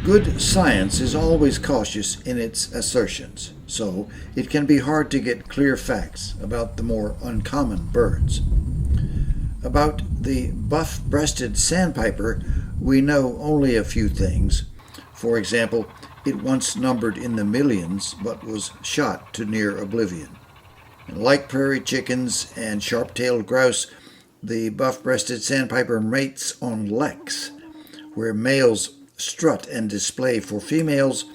Good science is always cautious in its assertions, so it can be hard to get clear facts about the more uncommon birds. About the buff-breasted sandpiper, we know only a few things. For example, it once numbered in the millions but was shot to near oblivion. Like prairie chickens and sharp-tailed grouse, the buff-breasted sandpiper mates on leks, where males strut and display for females,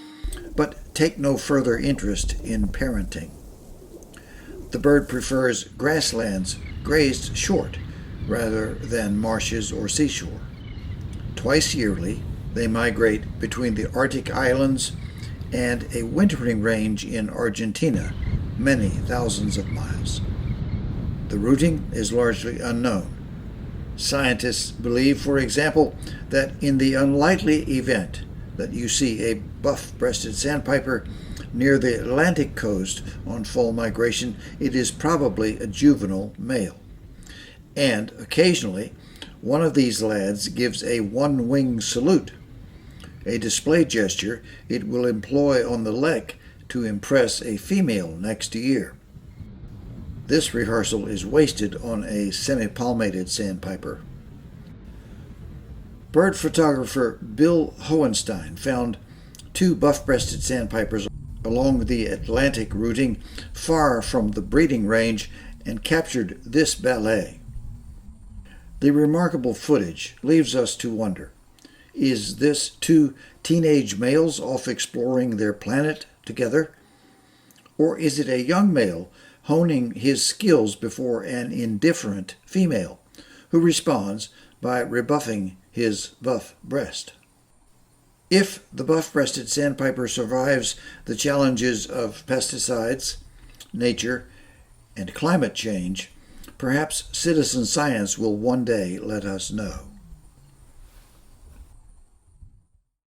but take no further interest in parenting. The bird prefers grasslands grazed short rather than marshes or seashore. Twice yearly, they migrate between the Arctic islands and a wintering range in Argentina, many thousands of miles. The routing is largely unknown. Scientists believe, for example, that in the unlikely event that you see a buff-breasted sandpiper near the Atlantic coast on fall migration, it is probably a juvenile male. And occasionally, one of these lads gives a one-wing salute, a display gesture it will employ on the lek to impress a female next year. This rehearsal is wasted on a semi-palmated sandpiper. Bird photographer Bill Hohenstein found two buff-breasted sandpipers along the Atlantic routing far from the breeding range and captured this ballet. The remarkable footage leaves us to wonder, is this two teenage males off exploring their planet together? Or is it a young male honing his skills before an indifferent female, who responds by rebuffing his buff breast? If the buff-breasted sandpiper survives the challenges of pesticides, nature, and climate change, perhaps citizen science will one day let us know.